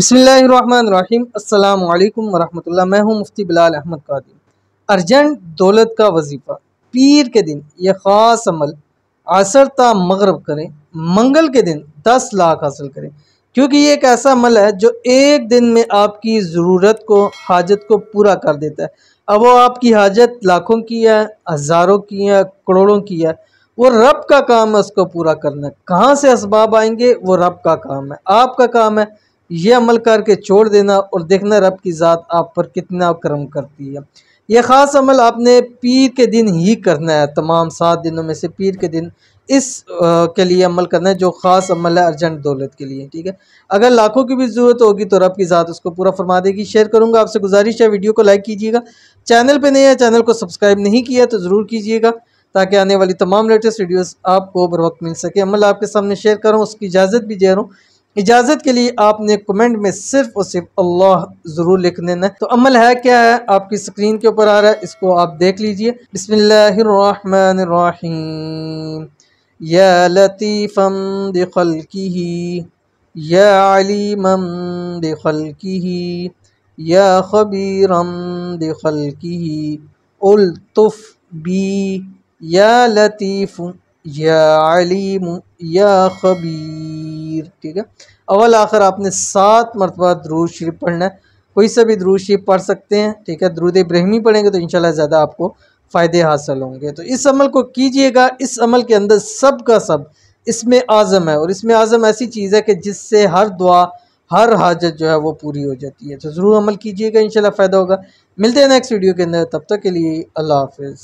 बिस्मिल्लाहिर्रहमानिर्रहीम अस्सलामु अलैकुम वरहमतुल्लाह। मैं हूँ मुफ्ती बिलाल अहमद कादिर। अर्जेंट दौलत का वजीफ़ा पीर के दिन यह ख़ास अमल असर ता मगरब करें, मंगल के दिन 10 लाख हासिल करें, क्योंकि ये एक ऐसा अमल है जो एक दिन में आपकी ज़रूरत को, हाजत को पूरा कर देता है। अब वो आपकी हाजत लाखों की है, हज़ारों की है, करोड़ों की है, वो रब का काम है उसको पूरा करना है। कहाँ से असबाब आएंगे वो रब का काम है, आपका काम है ये अमल करके छोड़ देना और देखना रब की ज़ात आप पर कितना करम करती है। यह ख़ास अमल आपने पीर के दिन ही करना है, तमाम 7 दिनों में से पीर के दिन के लिए अमल करना है, जो ख़ास अमल है अर्जेंट दौलत के लिए। ठीक है, अगर लाखों की भी ज़रूरत होगी तो रब की ज़ात उसको पूरा फरमा देगी। शेयर करूँगा, आपसे गुजारिश है वीडियो को लाइक कीजिएगा, चैनल पर नए हैं, चैनल को सब्सक्राइब नहीं किया तो ज़रूर कीजिएगा ताकि आने वाली तमाम लेटेस्ट वीडियोस आपको बर वक्त मिल सके। अमल आपके सामने शेयर करूँ, उसकी इजाज़त भी दे रहा हूँ। इजाज़त के लिए आपने कमेंट में सिर्फ और सिर्फ अल्लाह ज़रूर लिख देना है। तो अमल है क्या है, आपकी स्क्रीन के ऊपर आ रहा है, इसको आप देख लीजिए। बिस्मिल्लाहिर्रहमानिर्रहीम। या लतीफ़म बिखल्किही या अलीमम बिखल्किही या खबीरम बिखल्किही उल्तुफ़ बी या लतीफ़ या अलीम या खबीर। ठीक है, अव्वल आखिर आपने 7 मरतबा दरूद शरीफ पढ़ना है, कोई सा भी दरूद शरीफ पढ़ सकते हैं। ठीक है, दरूद इब्राहिमी पढ़ेंगे तो इंशाल्लाह ज़्यादा आपको फ़ायदे हासिल होंगे। तो इस अमल को कीजिएगा, इस अमल के अंदर सब का सब इसमें आज़म है, और इसमें आज़म ऐसी चीज़ है कि जिससे हर दुआ, हर हाजत जो है वो पूरी हो जाती है। तो ज़रूर अमल कीजिएगा, इंशाल्लाह फ़ायदा होगा। मिलते हैं नेक्स्ट वीडियो के अंदर, तब तक के लिए अल्लाह हाफ़िज़।